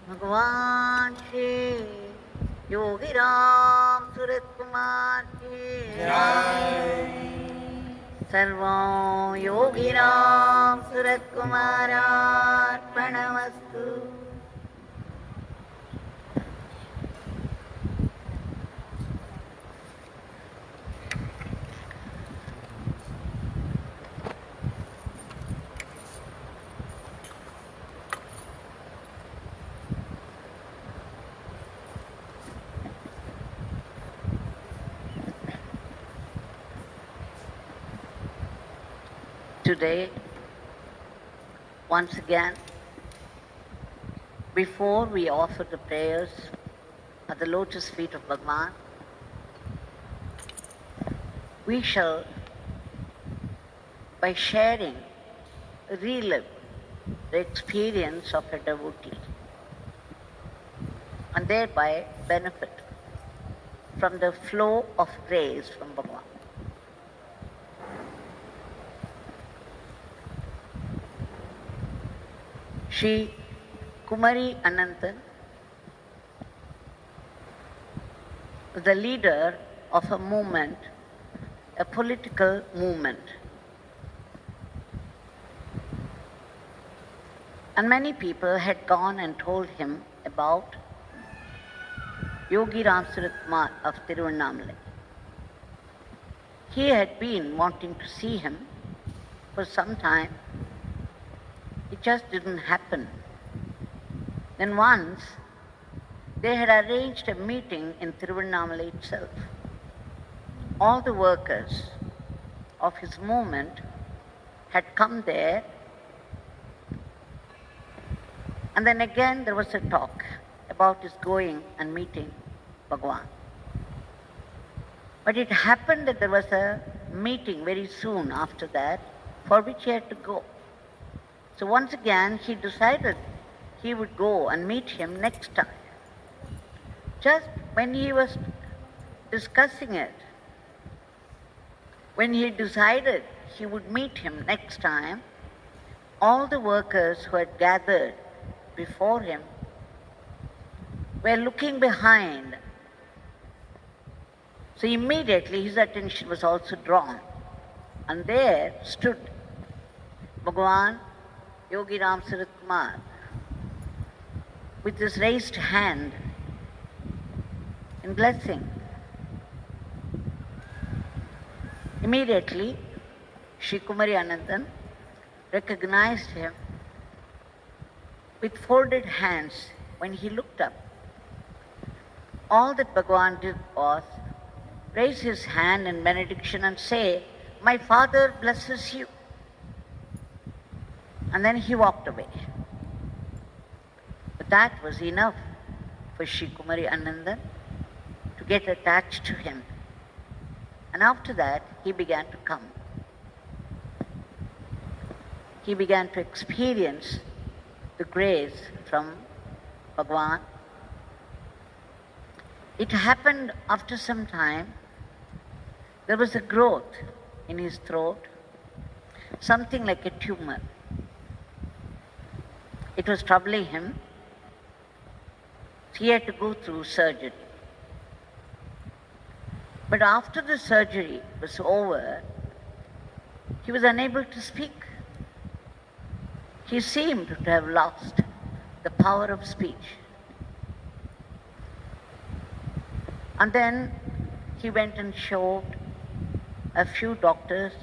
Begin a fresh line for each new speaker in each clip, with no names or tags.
Bhagavan Shri Yogi Ramsuratkumar Jai. Sarvam Yogi Ramsuratkumar Arpanamastu. Today, once again, before we offer the prayers at the lotus feet of Bhagwan, we shall, by sharing, relive the experience of a devotee and thereby benefit from the flow of grace from Bhagwan. Shri Kumari Annathan, the leader of a movement, a political movement. And many people had gone and told him about Yogi Ramsuratkumar of Tiruvannamalai. He had been wanting to see him for some time. It just didn't happen. Then once, they had arranged a meeting in Tiruvannamalai itself. All the workers of his movement had come there, and then again there was a talk about his going and meeting Bhagwan. But it happened that there was a meeting very soon after that for which he had to go. So once again, he decided he would go and meet him next time. Just when he was discussing it, when he decided he would meet him next time, all the workers who had gathered before him were looking behind. So immediately his attention was also drawn. And there stood Bhagwan Yogi Ramsuratkumar with his raised hand in blessing. Immediately, Shri Kumari Annathan recognized him with folded hands when he looked up. All that Bhagwan did was raise his hand in benediction and say, "My father blesses you." And then he walked away. But that was enough for Shri Kumari Annathan to get attached to him. And after that, he began to come. He began to experience the grace from Bhagwan. It happened after some time. There was a growth in his throat, something like a tumor. It was troubling him. He had to go through surgery. But after the surgery was over, he was unable to speak. He seemed to have lost the power of speech. And then he went and showed a few doctors,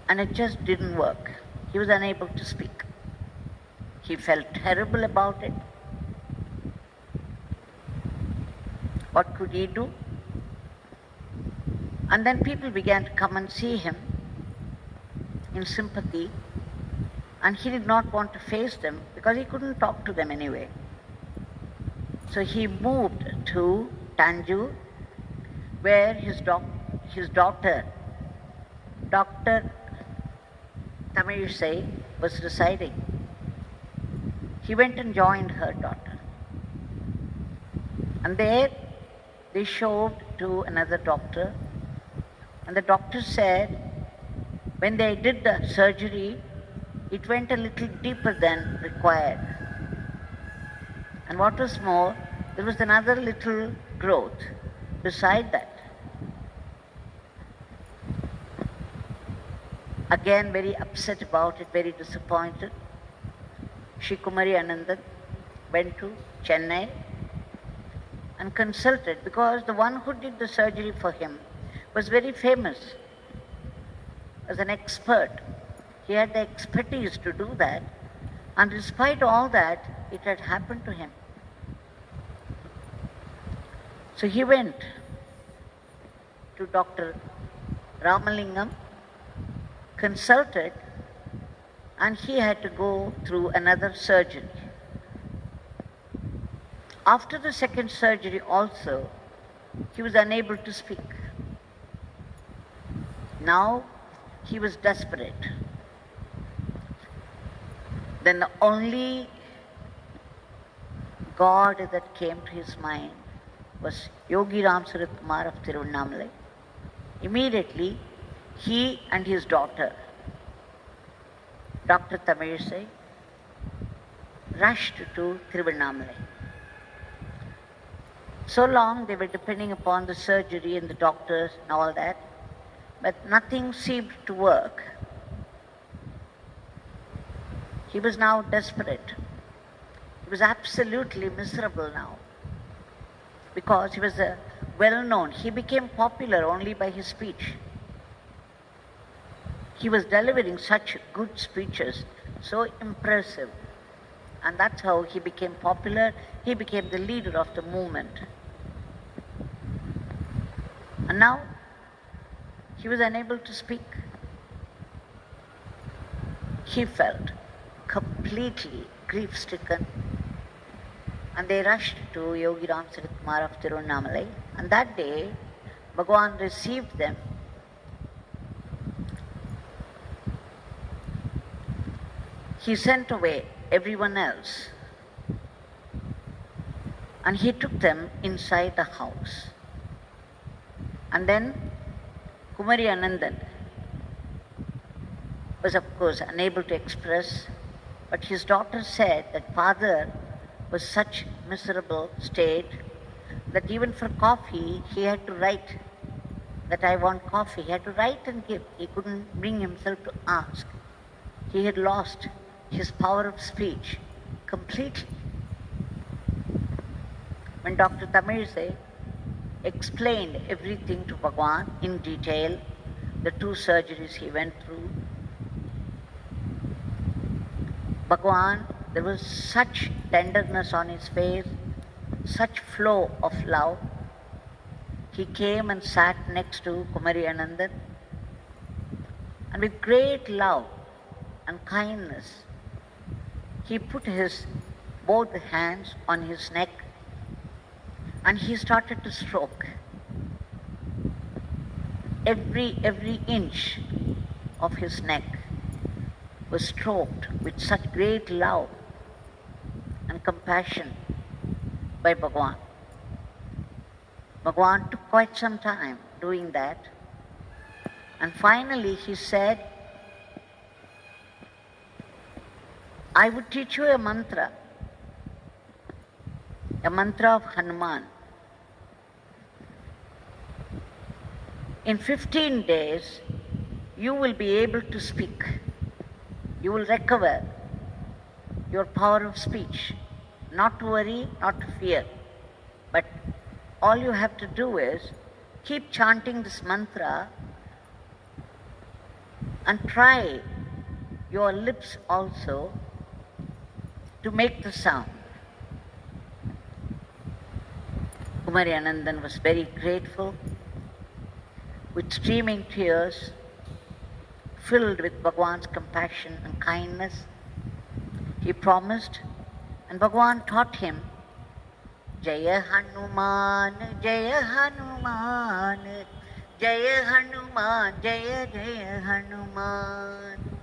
and it just didn't work. He was unable to speak. He felt terrible about it. What could he do? And then people began to come and see him in sympathy, and he did not want to face them because he couldn't talk to them anyway. So he moved to Tanjore, where his daughter, Dr. Tamilisai, was residing. He went and joined her daughter. And there they showed to another doctor, and the doctor said, When they did the surgery, it went a little deeper than required. And what was more, there was another little growth beside that. Again, very upset about it, very disappointed, Shri Kumari Annathan went to Chennai and consulted, because the one who did the surgery for him was very famous, was an expert. He had the expertise to do that, and despite all that, it had happened to him. So he went to Dr. Ramalingam, consulted, and he had to go through another surgery. After the second surgery also, he was unable to speak. Now he was desperate. Then the only God that came to his mind was Yogi Ramsuratkumar of Tiruvannamalai. Immediately, he and his daughter, Dr. Tamilisai, rushed to Tiruvannamalai. So long they were depending upon the surgery and the doctors and all that, but nothing seemed to work. He was now desperate. He was absolutely miserable now, because he was well-known. He became popular only by his speech. He was delivering such good speeches, so impressive. And that's how he became popular. He became the leader of the movement. And now, he was unable to speak. He felt completely grief-stricken. And they rushed to Yogi Ramsuratkumar of Tiruvannamalai. And that day, Bhagwan received them. He sent away everyone else. And he took them inside the house. And then Kumari Annathan was, of course, unable to express, but his daughter said that father was such miserable state that even for coffee he had to write that I want coffee. He had to write and give. He couldn't bring himself to ask. He had lost his power of speech completely. When Dr. Tamilisai explained everything to Bhagwan in detail, the two surgeries he went through, Bhagwan, there was such tenderness on his face, such flow of love. He came and sat next to Kumari Annathan, and with great love and kindness, he put his both hands on his neck and he started to stroke. Every inch of his neck was stroked with such great love and compassion by Bhagwan. Bhagwan took quite some time doing that, and finally he said, I would teach you a mantra of Hanuman. In 15 days, you will be able to speak. You will recover your power of speech. Not to worry, not to fear. But all you have to do is keep chanting this mantra and try your lips also to make the sound. Kumari Annathan was very grateful. With streaming tears, filled with Bhagwan's compassion and kindness, he promised, and Bhagwan taught him, Jaya Hanuman, Jaya Hanuman, Jaya Hanuman, Jaya Jaya Hanuman.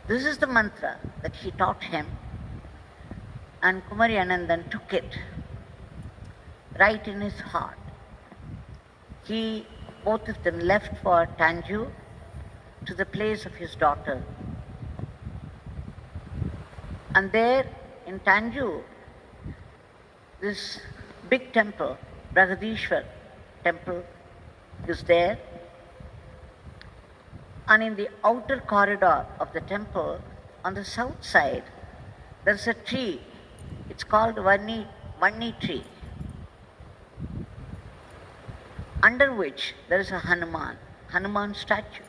This is the mantra that he taught him, and Kumari Annathan took it right in his heart. Both of them left for Tanjore to the place of his daughter. And there in Tanjore, this big temple, Brahadishwar temple, is there. And in the outer corridor of the temple, on the south side, there's a tree. It's called Vanni tree, under which there is a Hanuman statue.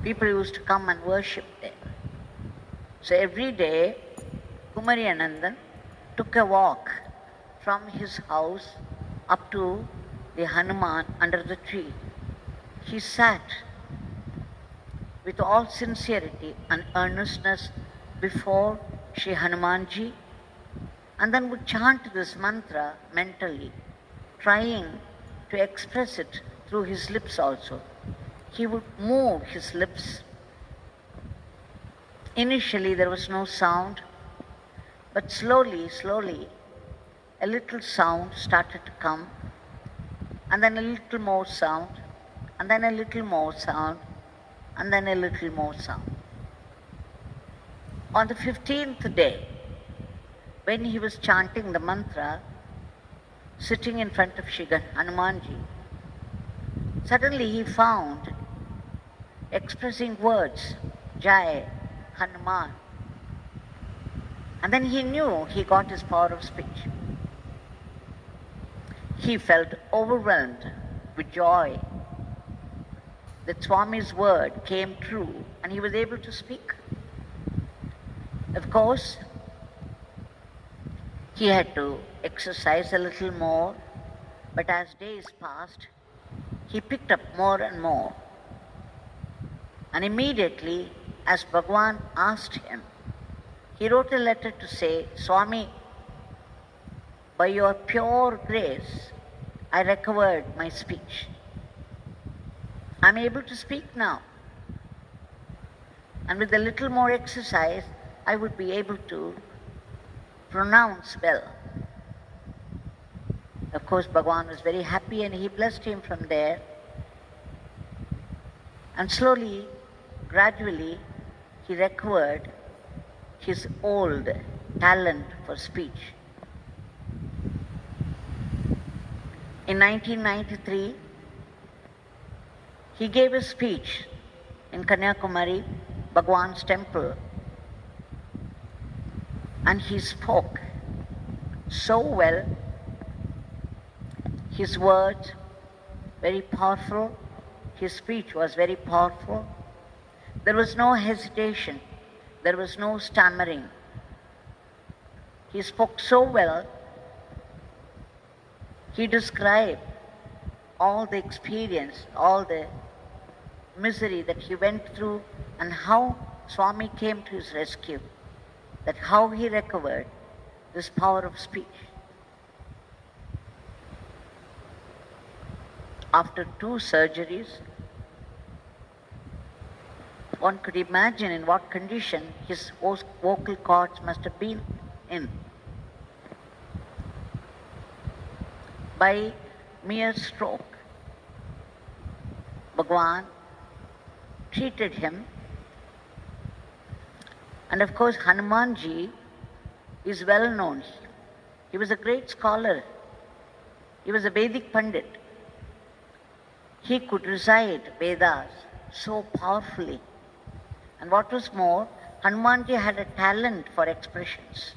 People used to come and worship there. So every day, Kumari Annathan took a walk from his house up to the Hanuman under the tree. He sat with all sincerity and earnestness before Shri Hanumanji, and then would chant this mantra mentally, trying to express it through his lips also. He would move his lips. Initially there was no sound, but slowly, a little sound started to come, and then a little more sound, and then a little more sound, and then a little more sound. On the 15th day, when he was chanting the mantra, sitting in front of Shri Hanumanji, suddenly he found expressing words, Jai, Hanuman. And then he knew he got his power of speech. He felt overwhelmed with joy that Swami's word came true and he was able to speak. Of course, he had to exercise a little more, but as days passed, he picked up more and more. And immediately, as Bhagwan asked him, he wrote a letter to say, Swami, by your pure grace, I recovered my speech. I'm able to speak now. And with a little more exercise, I would be able to pronounce well. Of course, Bhagwan was very happy and he blessed him from there. And slowly, gradually, he recovered his old talent for speech. In 1993, he gave a speech in Kanyakumari, Bhagwan's temple, and he spoke so well, his words very powerful, his speech was very powerful. There was no hesitation, there was no stammering. He spoke so well, he described all the experience, all the misery that he went through and how Swami came to his rescue, that how he recovered this power of speech. After 2 surgeries, one could imagine in what condition his vocal cords must have been in. By mere stroke, Bhagwan treated him. And of course, Hanumanji is well known. He was a great scholar. He was a Vedic Pandit. He could recite Vedas so powerfully. And what was more, Hanumanji had a talent for expressions.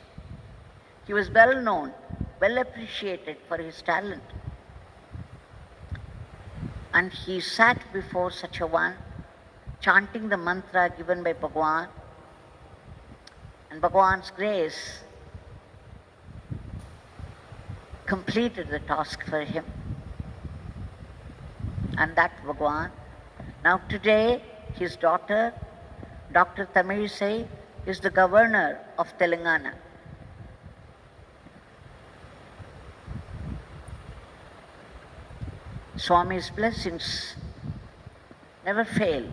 He was well known, well appreciated for his talent. And he sat before such a one, chanting the mantra given by Bhagwan. And Bhagwan's grace completed the task for him. And that Bhagwan. Now today, his daughter, Dr. Tamilisai, is the governor of Telangana. Swami's blessings never failed.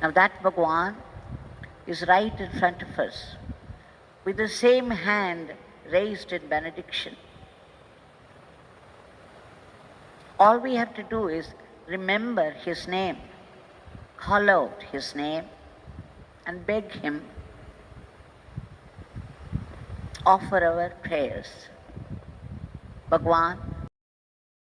Now that Bhagwan is right in front of us, with the same hand raised in benediction. All we have to do is remember his name, call out his name, and beg him, offer our prayers. Bhagwan,